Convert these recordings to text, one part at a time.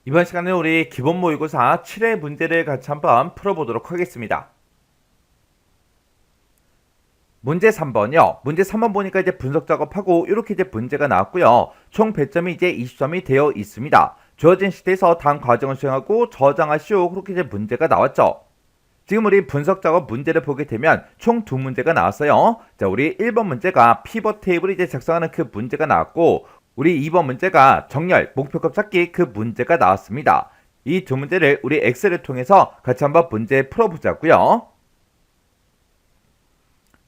이번 시간에 우리 기본 모의고사 7회 문제를 같이 한번 풀어보도록 하겠습니다. 문제 3번이요. 문제 3번 보니까 이제 분석 작업하고 이렇게 이제 문제가 나왔고요. 총 배점이 이제 20점이 되어 있습니다. 주어진 시대에서 다음 과정을 수행하고 저장하시오. 그렇게 이제 문제가 나왔죠. 지금 우리 분석 작업 문제를 보게 되면 총 두 문제가 나왔어요. 자, 우리 1번 문제가 피벗 테이블을 이제 작성하는 그 문제가 나왔고, 우리 2번 문제가 정렬, 목표값 찾기 그 문제가 나왔습니다. 이 두 문제를 우리 엑셀을 통해서 같이 한번 문제 풀어보자고요.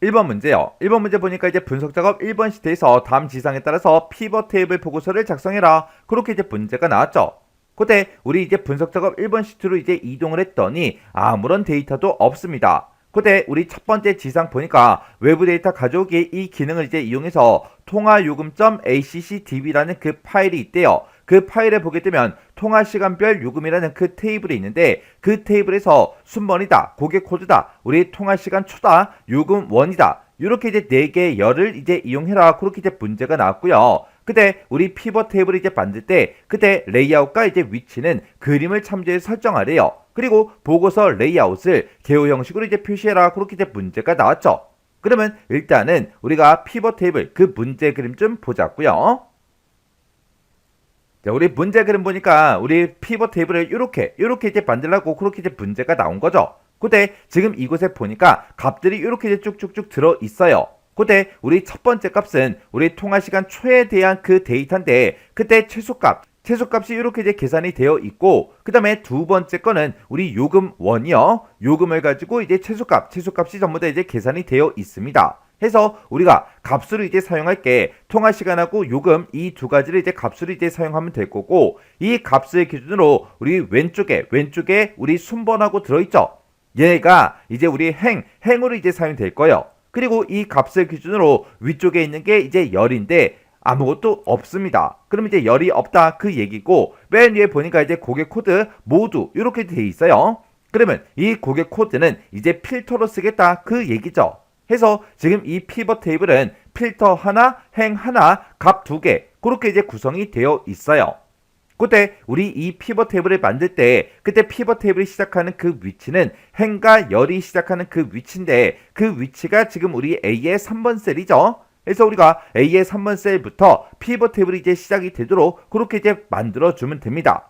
1번 문제요. 1번 문제 보니까 이제 분석 작업 1번 시트에서 다음 지상에 따라서 피벗 테이블 보고서를 작성해라. 그렇게 이제 문제가 나왔죠. 그때 우리 이제 분석 작업 1번 시트로 이제 이동을 했더니 아무런 데이터도 없습니다. 그때 우리 첫 번째 지상 보니까 외부 데이터 가져오기 이 기능을 이제 이용해서 통화요금.accdb라는 그 파일이 있대요. 그 파일에 보게 되면 통화시간별 요금이라는 그 테이블이 있는데 그 테이블에서 순번이다, 고객 코드다, 우리 통화시간 초다, 요금 원이다. 이렇게 이제 4개의 열을 이제 이용해라. 그렇게 이제 문제가 나왔고요. 그때 우리 피벗 테이블을 이제 만들 때 그때 레이아웃과 이제 위치는 그림을 참조해서 설정하래요. 그리고 보고서 레이아웃을 개호 형식으로 이제 표시해라. 그렇게 이제 문제가 나왔죠. 그러면 일단은 우리가 피벗 테이블 그 문제 그림 좀 보자고요. 자, 우리 문제 그림 보니까 우리 피벗 테이블을 이렇게 이제 만들라고 그렇게 이제 문제가 나온 거죠. 근데 지금 이곳에 보니까 값들이 이렇게 이제 쭉쭉쭉 들어 있어요. 그때 우리 첫 번째 값은 우리 통화 시간 초에 대한 그 데이터인데 그때 최소값이 이렇게 이제 계산이 되어 있고 그 다음에 두 번째 거는 우리 요금 원이요. 요금을 가지고 이제 최소값이 전부 다 이제 계산이 되어 있습니다. 해서 우리가 값으로 이제 사용할 게 통화 시간하고 요금 이 두 가지를 이제 값으로 이제 사용하면 될 거고 이 값을 기준으로 우리 왼쪽에 우리 순번하고 들어있죠. 얘가 이제 우리 행으로 이제 사용될 거예요. 그리고 이 값을 기준으로 위쪽에 있는 게 이제 열인데 아무것도 없습니다. 그럼 이제 열이 없다 그 얘기고 맨 위에 보니까 이제 고객 코드 모두 이렇게 돼 있어요. 그러면 이 고객 코드는 이제 필터로 쓰겠다 그 얘기죠. 해서 지금 이 피벗 테이블은 필터 하나, 행 하나, 값 두 개 그렇게 이제 구성이 되어 있어요. 그때 우리 이 피벗 테이블을 만들 때 그때 피벗 테이블이 시작하는 그 위치는 행과 열이 시작하는 그 위치인데 그 위치가 지금 우리 A의 3번 셀이죠. 그래서 우리가 A의 3번 셀부터 피벗 테이블이 이제 시작이 되도록 그렇게 이제 만들어주면 됩니다.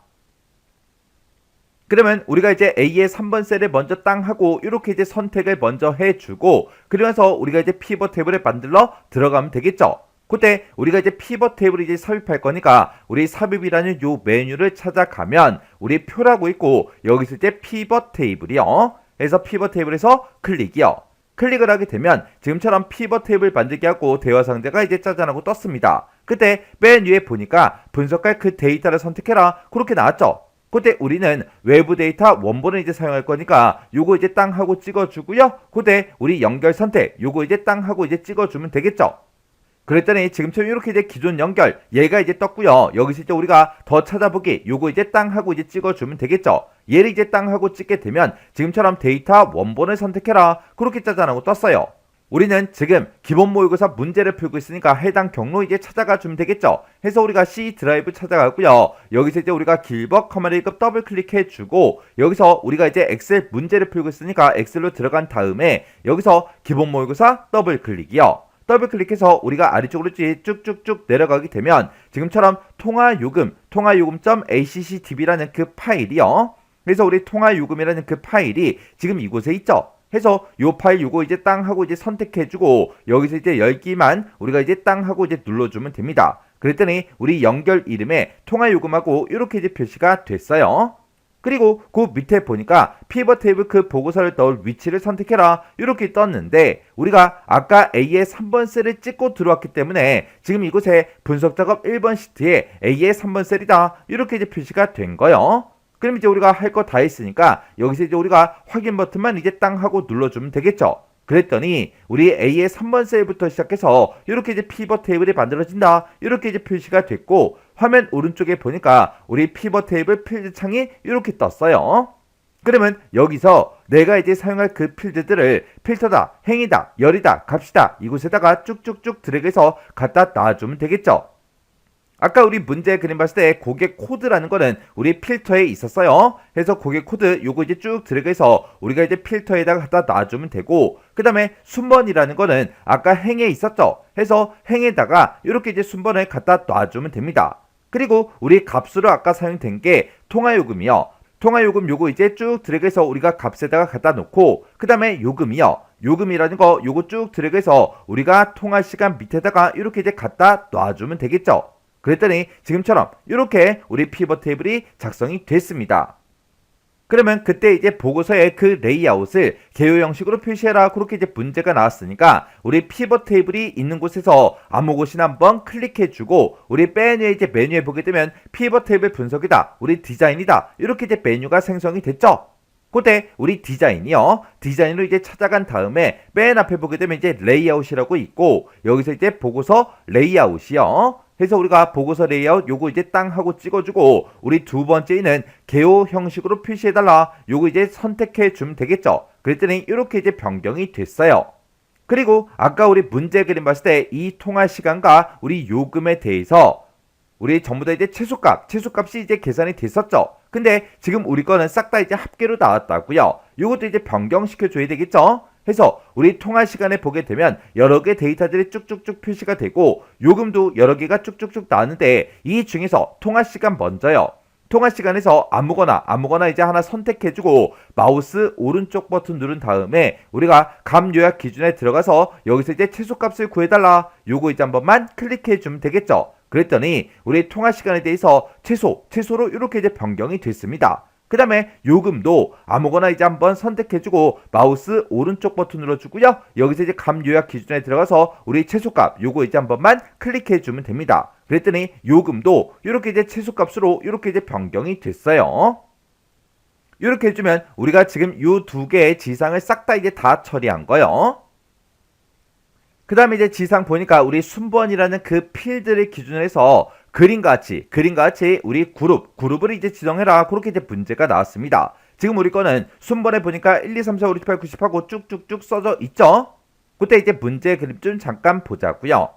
그러면 우리가 이제 A의 3번 셀을 먼저 땅 하고 이렇게 이제 선택을 먼저 해주고 그러면서 우리가 이제 피벗 테이블을 만들러 들어가면 되겠죠. 그때 우리가 이제 피벗 테이블을 이제 삽입할 거니까 우리 삽입이라는 요 메뉴를 찾아가면 우리 표라고 있고 여기서 이제 피벗 테이블이요. 그래서 피벗 테이블에서 클릭이요. 클릭을 하게 되면 지금처럼 피벗 테이블 만들기 하고 대화 상자가 이제 짜잔하고 떴습니다. 그때 맨 위에 보니까 분석할 그 데이터를 선택해라 그렇게 나왔죠. 그때 우리는 외부 데이터 원본을 이제 사용할 거니까 요거 이제 땅 하고 찍어주고요. 그때 우리 연결 선택 요거 이제 땅 하고 이제 찍어주면 되겠죠. 그랬더니 지금처럼 이렇게 이제 기존 연결 얘가 이제 떴고요. 여기서 이제 우리가 더 찾아보기 요거 이제 땅 하고 이제 찍어주면 되겠죠. 얘를 이제 땅 하고 찍게 되면 지금처럼 데이터 원본을 선택해라 그렇게 짜잔하고 떴어요. 우리는 지금 기본 모의고사 문제를 풀고 있으니까 해당 경로 이제 찾아가 주면 되겠죠. 해서 우리가 C 드라이브 찾아가고요. 여기서 이제 우리가 길벗 커머리 1급 더블 클릭해 주고 여기서 우리가 이제 엑셀 문제를 풀고 있으니까 엑셀로 들어간 다음에 여기서 기본 모의고사 더블 클릭이요. 더블 클릭해서 우리가 아래쪽으로 쭉쭉쭉 내려가게 되면 지금처럼 통화요금.accdb라는 그 파일이요. 그래서 우리 통화요금이라는 그 파일이 지금 이곳에 있죠. 해서 요 파일 요거 이제 땅 하고 이제 선택해주고 여기서 이제 열기만 우리가 이제 땅 하고 이제 눌러주면 됩니다. 그랬더니 우리 연결 이름에 통화요금하고 이렇게 이제 표시가 됐어요. 그리고 그 밑에 보니까 피벗 테이블 그 보고서를 넣을 위치를 선택해라 이렇게 떴는데 우리가 아까 A의 3번 셀을 찍고 들어왔기 때문에 지금 이곳에 분석 작업 1번 시트에 A의 3번 셀이다 이렇게 이제 표시가 된 거예요. 그럼 이제 우리가 할 거 다 했으니까 여기서 이제 우리가 확인 버튼만 이제 땅 하고 눌러주면 되겠죠. 그랬더니 우리 A의 3번 셀부터 시작해서 이렇게 이제 피벗 테이블이 만들어진다 이렇게 이제 표시가 됐고 화면 오른쪽에 보니까 우리 피벗 테이블 필드 창이 이렇게 떴어요. 그러면 여기서 내가 이제 사용할 그 필드들을 필터다, 행이다, 열이다, 값이다 이곳에다가 쭉쭉쭉 드래그해서 갖다 놔주면 되겠죠. 아까 우리 문제 그림 봤을 때 고객 코드라는 거는 우리 필터에 있었어요. 해서 고객 코드 요거 이제 쭉 들어가서 우리가 이제 필터에다가 갖다 놔주면 되고, 그 다음에 순번이라는 거는 아까 행에 있었죠. 해서 행에다가 이렇게 이제 순번을 갖다 놔주면 됩니다. 그리고 우리 값으로 아까 사용된 게 통화요금이요. 통화요금 요거 이제 쭉 들어가서 우리가 값에다가 갖다 놓고, 그 다음에 요금이요. 요금이라는 거 요거 쭉 들어가서 우리가 통화시간 밑에다가 이렇게 이제 갖다 놔주면 되겠죠. 그랬더니 지금처럼 이렇게 우리 피벗 테이블이 작성이 됐습니다. 그러면 그때 이제 보고서의 그 레이아웃을 개요 형식으로 표시해라, 그렇게 이제 문제가 나왔으니까 우리 피벗 테이블이 있는 곳에서 아무 곳이나 한번 클릭해주고 우리 메뉴에 이제 메뉴에 보게 되면 피벗 테이블 분석이다, 우리 디자인이다, 이렇게 이제 메뉴가 생성이 됐죠. 그때 우리 디자인으로 이제 찾아간 다음에 맨 앞에 보게 되면 이제 레이아웃이라고 있고, 여기서 이제 보고서 레이아웃이요. 해서 우리가 보고서 레이아웃 요거 이제 땅 하고 찍어주고, 우리 두 번째는 개요 형식으로 표시해달라, 요거 이제 선택해 주면 되겠죠. 그랬더니 이렇게 이제 변경이 됐어요. 그리고 아까 우리 문제 그림 봤을 때 이 통화 시간과 우리 요금에 대해서 우리 전부 다 이제 최소값이 이제 계산이 됐었죠. 근데 지금 우리 거는 싹 다 이제 합계로 나왔다고요. 요것도 이제 변경시켜 줘야 되겠죠. 해서 우리 통화 시간에 보게 되면 여러 개 데이터들이 쭉쭉쭉 표시가 되고 요금도 여러 개가 쭉쭉쭉 나오는데, 이 중에서 통화 시간 먼저요. 통화 시간에서 아무거나 이제 하나 선택해주고 마우스 오른쪽 버튼 누른 다음에 우리가 값 요약 기준에 들어가서 여기서 이제 최소값을 구해달라, 요거 이제 한 번만 클릭해주면 되겠죠. 그랬더니 우리 통화 시간에 대해서 최소로 이렇게 이제 변경이 됐습니다. 그 다음에 요금도 아무거나 이제 한번 선택해주고 마우스 오른쪽 버튼 눌러주고요. 여기서 이제 값 요약 기준에 들어가서 우리 최소값 요거 이제 한 번만 클릭해주면 됩니다. 그랬더니 요금도 이렇게 이제 최소값으로 이렇게 이제 변경이 됐어요. 이렇게 해주면 우리가 지금 요 두 개의 지상을 싹 다 이제 다 처리한 거예요. 그 다음에 이제 지상 보니까 우리 순번이라는 그 필드를 기준으로 해서 그림과 같이 우리 그룹을 이제 지정해라, 그렇게 이제 문제가 나왔습니다. 지금 우리 거는 순번에 보니까 1, 2, 3, 4, 5, 6, 7, 8, 90 하고 쭉쭉쭉 써져 있죠. 그때 이제 문제 그림 좀 잠깐 보자고요.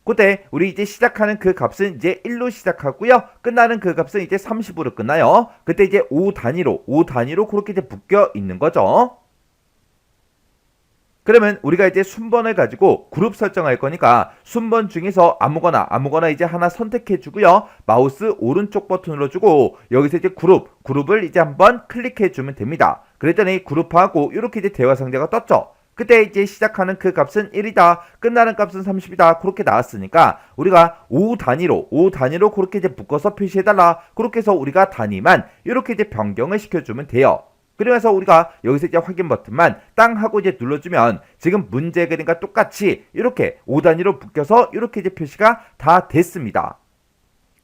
그때 우리 이제 시작하는 그 값은 이제 1로 시작하고요. 끝나는 그 값은 이제 30으로 끝나요. 그때 이제 5 단위로 그렇게 이제 묶여 있는 거죠. 그러면 우리가 이제 순번을 가지고 그룹 설정할 거니까 순번 중에서 아무거나 이제 하나 선택해 주고요. 마우스 오른쪽 버튼 눌러주고 여기서 이제 그룹을 이제 한번 클릭해 주면 됩니다. 그랬더니 그룹하고 이렇게 이제 대화 상자가 떴죠. 그때 이제 시작하는 그 값은 1이다, 끝나는 값은 30이다, 그렇게 나왔으니까 우리가 5 단위로 그렇게 이제 묶어서 표시해달라, 그렇게 해서 우리가 단위만 이렇게 이제 변경을 시켜주면 돼요. 그래서 우리가 여기서 이제 확인 버튼만 땅 하고 이제 눌러주면 지금 문제 그림과 똑같이 이렇게 5단위로 묶여서 이렇게 이제 표시가 다 됐습니다.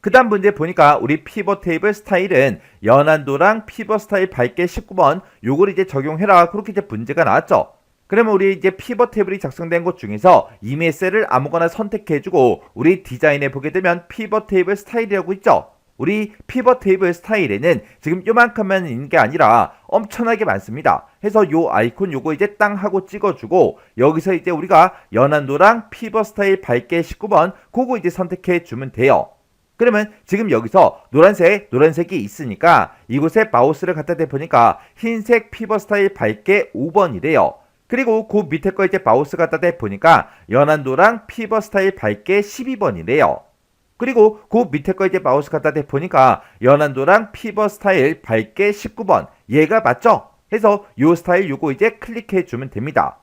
그 다음 문제 보니까 우리 피벗 테이블 스타일은 연한도랑 피벗 스타일 밝게 19번 요걸 이제 적용해라, 그렇게 이제 문제가 나왔죠. 그러면 우리 이제 피벗 테이블이 작성된 곳 중에서 이메일 셀을 아무거나 선택해주고 우리 디자인에 보게 되면 피벗 테이블 스타일이라고 있죠. 우리 피벗 테이블 스타일에는 지금 요만큼만 있는 게 아니라 엄청나게 많습니다. 해서 요 아이콘 요거 이제 땅 하고 찍어주고 여기서 이제 우리가 연한도랑 피벗 스타일 밝게 19번 그거 이제 선택해 주면 돼요. 그러면 지금 여기서 노란색이 있으니까 이곳에 마우스를 갖다 대보니까 흰색 피벗 스타일 밝게 5번이래요. 그리고 그 밑에 거 이제 마우스 갖다 대보니까 연한도랑 피벗 스타일 밝게 12번이래요. 그리고 그 밑에 거 이제 마우스 갖다 대보니까 연한도랑 피벗 스타일 밝게 19번 얘가 맞죠? 해서 요 스타일 요거 이제 클릭해 주면 됩니다.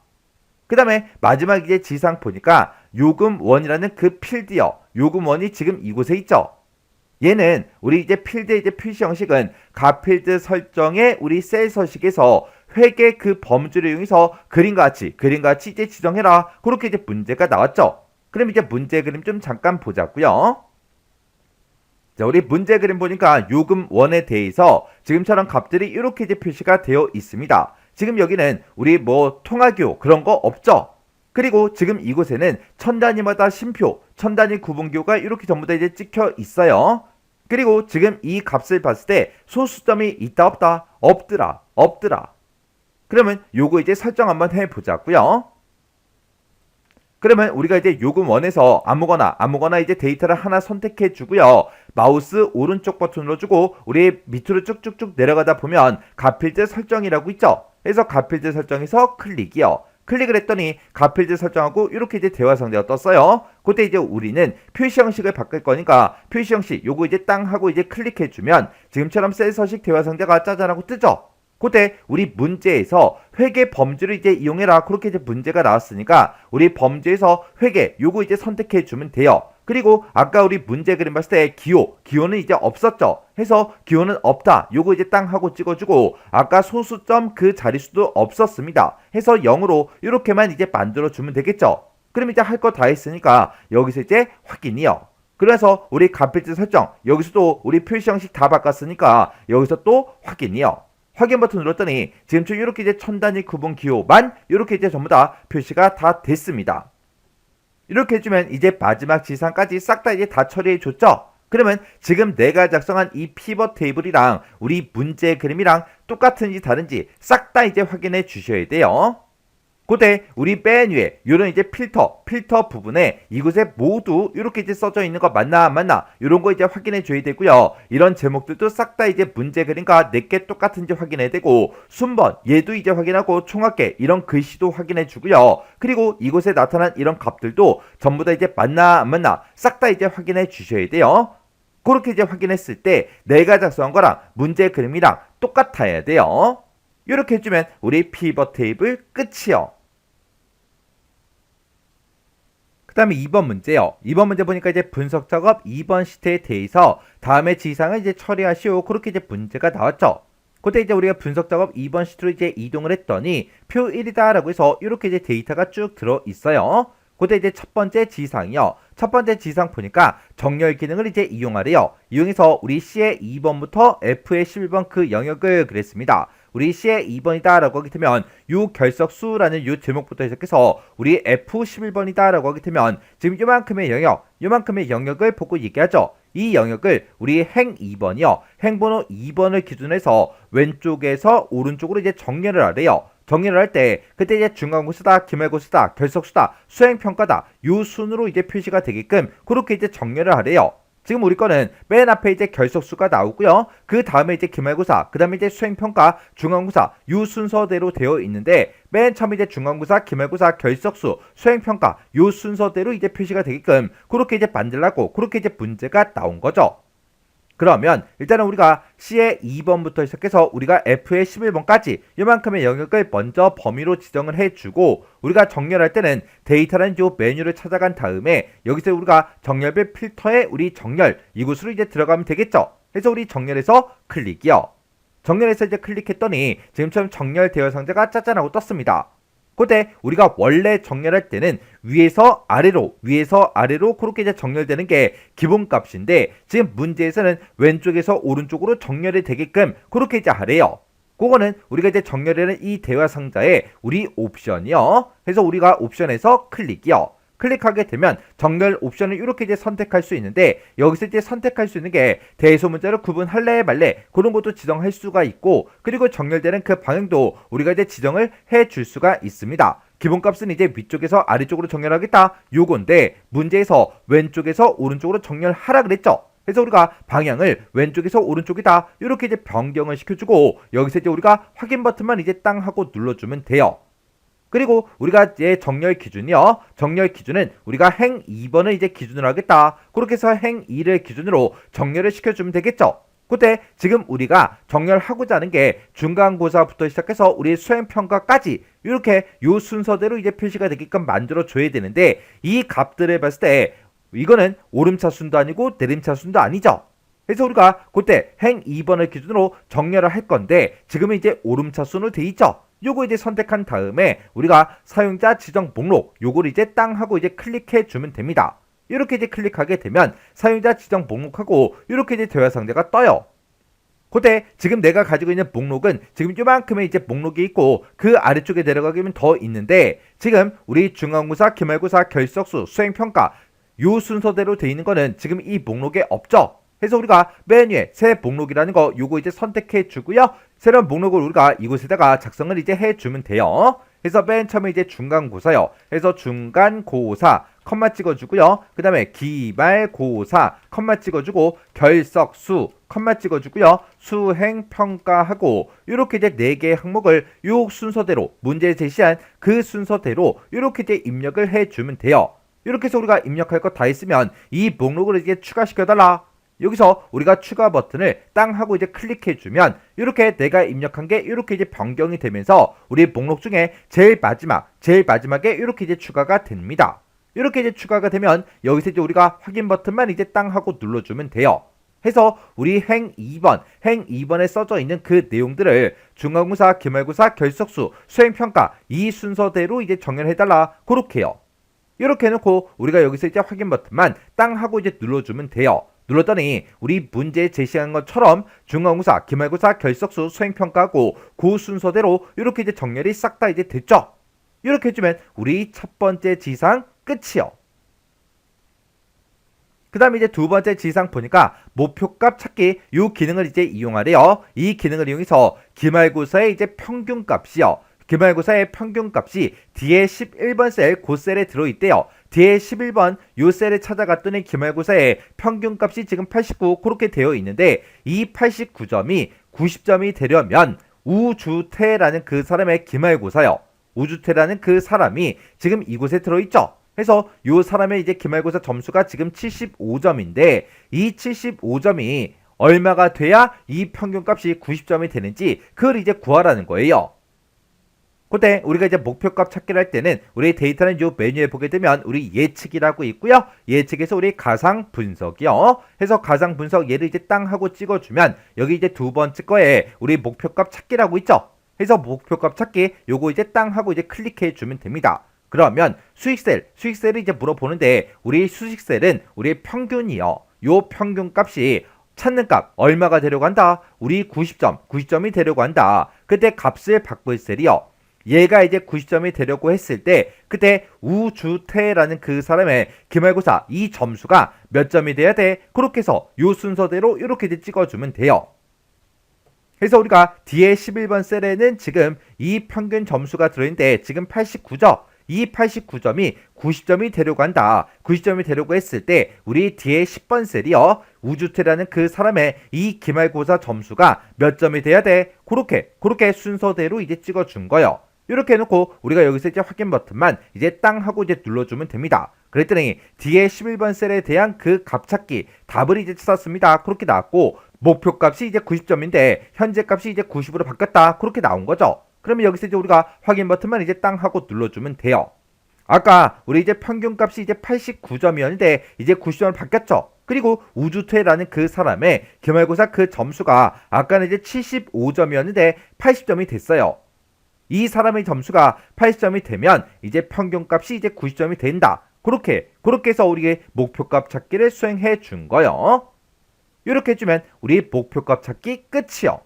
그 다음에 마지막 이제 지상 보니까 요금1이라는 그 필드요. 요금1이 지금 이곳에 있죠. 얘는 우리 이제 필드 이제 표시 형식은 가필드 설정의 우리 셀 서식에서 회계 그 범주를 이용해서 그림과 같이 이제 지정해라, 그렇게 이제 문제가 나왔죠. 그럼 이제 문제 그림 좀 잠깐 보자고요. 자, 우리 문제 그림 보니까 요금1에 대해서 지금처럼 값들이 이렇게 이제 표시가 되어 있습니다. 지금 여기는 우리 뭐 통화교 그런 거 없죠. 그리고 지금 이곳에는 천 단위마다 심표, 천 단위 구분교가 이렇게 전부 다 이제 찍혀 있어요. 그리고 지금 이 값을 봤을 때 소수점이 있다 없다? 없더라. 그러면 요거 이제 설정 한번 해보자고요. 그러면 우리가 이제 요금 원에서 아무거나 이제 데이터를 하나 선택해 주고요. 마우스 오른쪽 버튼으로 주고 우리 밑으로 쭉쭉쭉 내려가다 보면 가필드 설정이라고 있죠. 그래서 가필드 설정에서 클릭이요. 클릭을 했더니 가필드 설정하고 이렇게 이제 대화 상자가 떴어요. 그때 이제 우리는 표시 형식을 바꿀 거니까 표시 형식 요거 이제 땅 하고 이제 클릭해 주면 지금처럼 셀 서식 대화 상자가 짜잔하고 뜨죠. 그때 우리 문제에서 회계 범주를 이제 이용해라 그렇게 이제 문제가 나왔으니까 우리 범주에서 회계 요거 이제 선택해 주면 돼요. 그리고 아까 우리 문제 그림 봤을 때 기호는 이제 없었죠. 해서 기호는 없다 요거 이제 땅 하고 찍어주고 아까 소수점 그 자릿수도 없었습니다. 해서 0으로 이렇게만 이제 만들어 주면 되겠죠. 그럼 이제 할 거 다 했으니까 여기서 이제 확인이요. 그래서 우리 가필드 설정 여기서도 우리 표시 형식 다 바꿨으니까 여기서 또 확인이요. 확인 버튼 눌렀더니 지금처럼 이렇게 이제 천단위 구분 기호만 이렇게 이제 전부 다 표시가 다 됐습니다. 이렇게 해주면 이제 마지막 지상까지 싹 다 이제 다 처리해 줬죠. 그러면 지금 내가 작성한 이 피벗 테이블이랑 우리 문제 그림이랑 똑같은지 다른지 싹 다 이제 확인해 주셔야 돼요. 그때 우리 맨 위에 요런 이제 필터 부분에 이곳에 모두 이렇게 이제 써져 있는 거 맞나 안 맞나 요런 거 이제 확인해 줘야 되고요. 이런 제목들도 싹 다 이제 문제 그림과 내게 똑같은지 확인해야 되고 순번 얘도 이제 확인하고 총합계 이런 글씨도 확인해 주고요. 그리고 이곳에 나타난 이런 값들도 전부 다 이제 맞나 안 맞나 싹 다 이제 확인해 주셔야 돼요. 그렇게 이제 확인했을 때 내가 작성한 거랑 문제 그림이랑 똑같아야 돼요. 이렇게 해주면 우리 피벗 테이블 끝이요. 그 다음에 2번 문제요. 2번 문제 보니까 이제 분석 작업 2번 시트에 대해서 다음에 지상을 이제 처리하시오. 그렇게 이제 문제가 나왔죠. 그때 이제 우리가 분석 작업 2번 시트로 이제 이동을 했더니 표 1이다 라고 해서 이렇게 이제 데이터가 쭉 들어 있어요. 그때 이제 첫 번째 지상이요. 첫 번째 지상 보니까 정렬 기능을 이제 이용하래요. 이용해서 우리 C의 2번부터 F의 11번 그 영역을 그랬습니다. 우리 C의 2번이다 라고 하게 되면 요 결석수라는 요 제목부터 시작해서 우리 F11번이다 라고 하게 되면 지금 요만큼의 영역을 보고 얘기하죠. 이 영역을 우리 행 2번이요. 행번호 2번을 기준으로 해서 왼쪽에서 오른쪽으로 이제 정렬을 하래요. 정리를 할 때 그때 이제 중간고수다, 기말고수다, 결석수다, 수행평가다 요 순으로 이제 표시가 되게끔 그렇게 이제 정렬을 하래요. 지금 우리 거는 맨 앞에 이제 결석수가 나오고요. 그 다음에 이제 기말고사, 그 다음에 이제 수행평가, 중간고사 요 순서대로 되어 있는데 맨 처음에 이제 중간고사, 기말고사, 결석수, 수행평가 요 순서대로 이제 표시가 되게끔 그렇게 이제 만들라고 그렇게 이제 문제가 나온 거죠. 그러면 일단은 우리가 C의 2번부터 시작해서 우리가 F의 11번까지 이만큼의 영역을 먼저 범위로 지정을 해주고 우리가 정렬할 때는 데이터라는 요 메뉴를 찾아간 다음에 여기서 우리가 정렬별 필터에 우리 정렬 이곳으로 이제 들어가면 되겠죠. 그래서 우리 정렬해서 클릭이요. 정렬해서 이제 클릭했더니 지금처럼 정렬 대여 상자가 짜잔하고 떴습니다. 그때 우리가 원래 정렬할 때는 위에서 아래로 그렇게 이제 정렬되는 게 기본값인데 지금 문제에서는 왼쪽에서 오른쪽으로 정렬이 되게끔 그렇게 이제 하래요. 그거는 우리가 이제 정렬하는 이 대화 상자에 우리 옵션이요. 그래서 우리가 옵션에서 클릭이요. 클릭하게 되면 정렬 옵션을 이렇게 이제 선택할 수 있는데 여기서 이제 선택할 수 있는 게 대소 문자로 구분할래 말래 그런 것도 지정할 수가 있고 그리고 정렬되는 그 방향도 우리가 이제 지정을 해 줄 수가 있습니다. 기본값은 이제 위쪽에서 아래쪽으로 정렬하겠다 요건데 문제에서 왼쪽에서 오른쪽으로 정렬하라 그랬죠. 그래서 우리가 방향을 왼쪽에서 오른쪽이다 이렇게 이제 변경을 시켜주고 여기서 이제 우리가 확인 버튼만 이제 땅 하고 눌러주면 돼요. 그리고 우리가 이제 정렬 기준이요. 정렬 기준은 우리가 행 2번을 이제 기준으로 하겠다. 그렇게 해서 행 2를 기준으로 정렬을 시켜주면 되겠죠. 그때 지금 우리가 정렬하고자 하는 게 중간고사부터 시작해서 우리 수행평가까지 이렇게 요 순서대로 이제 표시가 되게끔 만들어 줘야 되는데 이 값들을 봤을 때 이거는 오름차순도 아니고 내림차순도 아니죠. 그래서 우리가 그때 행 2번을 기준으로 정렬을 할 건데 지금은 이제 오름차순으로 돼 있죠. 요거 이제 선택한 다음에 우리가 사용자 지정 목록 요걸 이제 땅 하고 이제 클릭해 주면 됩니다. 이렇게 이제 클릭하게 되면 사용자 지정 목록하고 이렇게 이제 대화 상자가 떠요. 그때 지금 내가 가지고 있는 목록은 지금 요만큼의 이제 목록이 있고 그 아래쪽에 내려가면 더 있는데 지금 우리 중간고사, 기말고사, 결석수, 수행평가 요 순서대로 돼 있는 거는 지금 이 목록에 없죠. 그래서 우리가 맨 위에 새 목록이라는 거 요거 이제 선택해 주고요. 새로운 목록을 우리가 이곳에다가 작성을 이제 해 주면 돼요. 해서 맨 처음에 이제 중간고사요. 해서 중간고사 컴마 찍어주고요. 그 다음에 기말고사 컴마 찍어주고 결석수 컴마 찍어주고요. 수행평가하고 이렇게 이제 4개의 항목을 요 순서대로 문제 제시한 그 순서대로 이렇게 이제 입력을 해주면 돼요. 이렇게 해서 우리가 입력할 거 다 했으면 이 목록을 이제 추가시켜달라. 여기서 우리가 추가 버튼을 땅 하고 이제 클릭해주면 이렇게 내가 입력한 게 이렇게 이제 변경이 되면서 우리 목록 중에 제일 마지막에 이렇게 이제 추가가 됩니다. 이렇게 이제 추가가 되면 여기서 이제 우리가 확인 버튼만 이제 땅 하고 눌러주면 돼요. 해서 우리 행 2번에 써져 있는 그 내용들을 중간고사, 기말고사, 결석수, 수행평가 이 순서대로 이제 정렬해달라. 그렇게요. 이렇게 해놓고 우리가 여기서 이제 확인 버튼만 땅 하고 이제 눌러주면 돼요. 눌렀더니 우리 문제에 제시한 것처럼 중간고사, 기말고사, 결석수, 수행평가하고 그 순서대로 이렇게 이제 정렬이 싹 다 이제 됐죠. 이렇게 해주면 우리 첫 번째 지상 끝이요. 그 다음에 이제 두 번째 지상 보니까 목표값 찾기 이 기능을 이제 이용하래요. 이 기능을 이용해서 기말고사의 이제 평균값이요. 기말고사의 평균값이 뒤에 11번 셀 그 셀에 들어있대요. 뒤에 11번 요 셀에 찾아갔더니 기말고사의 평균값이 지금 89 그렇게 되어 있는데 이 89점이 90점이 되려면 우주태라는 그 사람의 기말고사요. 우주태라는 그 사람이 지금 이곳에 들어있죠. 해서 요 사람의 이제 기말고사 점수가 지금 75점인데 이 75점이 얼마가 돼야 이 평균값이 90점이 되는지 그걸 이제 구하라는 거예요. 그때 우리가 이제 목표값 찾기를 할 때는 우리 데이터는 요 메뉴에 보게 되면 우리 예측이라고 있고요. 예측에서 우리 가상 분석이요. 해서 가상 분석 얘를 이제 땅 하고 찍어주면 여기 이제 두 번째 거에 우리 목표값 찾기라고 있죠. 해서 목표값 찾기 요거 이제 땅 하고 이제 클릭해 주면 됩니다. 그러면 수익셀을 이제 물어보는데 우리 수익셀은 우리 평균이요. 요 평균값이 찾는 값 얼마가 되려고 한다? 우리 90점이 되려고 한다. 그때 값을 바꿀 셀이요. 얘가 이제 90점이 되려고 했을 때 그때 우주태라는 그 사람의 기말고사 이 점수가 몇 점이 돼야 돼? 그렇게 해서 요 순서대로 이렇게 이제 찍어주면 돼요. 그래서 우리가 뒤에 11번 셀에는 지금 이 평균 점수가 들어있는데 지금 89점. 이 89점이 90점이 되려고 한다. 90점이 되려고 했을 때 우리 뒤에 10번 셀이요. 우주태라는 그 사람의 이 기말고사 점수가 몇 점이 돼야 돼? 그렇게 순서대로 이제 찍어준 거예요. 이렇게 해놓고 우리가 여기서 이제 확인 버튼만 이제 땅 하고 이제 눌러주면 됩니다. 그랬더니 뒤에 11번 셀에 대한 그 값 찾기 답을 이제 찾았습니다. 그렇게 나왔고 목표값이 이제 90점인데 현재 값이 이제 90으로 바뀌었다. 그렇게 나온 거죠. 그러면 여기서 이제 우리가 확인 버튼만 이제 땅 하고 눌러주면 돼요. 아까 우리 이제 평균값이 이제 89점이었는데 이제 90점으로 바뀌었죠. 그리고 우주태라는 그 사람의 기말고사 그 점수가 아까는 이제 75점이었는데 80점이 됐어요. 이 사람의 점수가 80점이 되면 이제 평균값이 이제 90점이 된다. 그렇게 해서 우리의 목표값 찾기를 수행해 준 거요. 이렇게 해주면 우리 목표값 찾기 끝이요.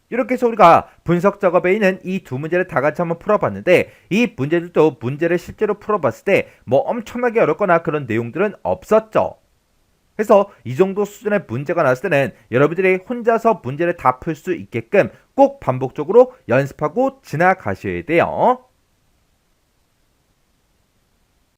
이렇게 해서 우리가 분석 작업에 있는 이 두 문제를 다 같이 한번 풀어봤는데 이 문제들도 문제를 실제로 풀어봤을 때 뭐 엄청나게 어렵거나 그런 내용들은 없었죠. 그래서 이 정도 수준의 문제가 나왔을 때는 여러분들이 혼자서 문제를 다 풀 수 있게끔 꼭 반복적으로 연습하고 지나가셔야 돼요.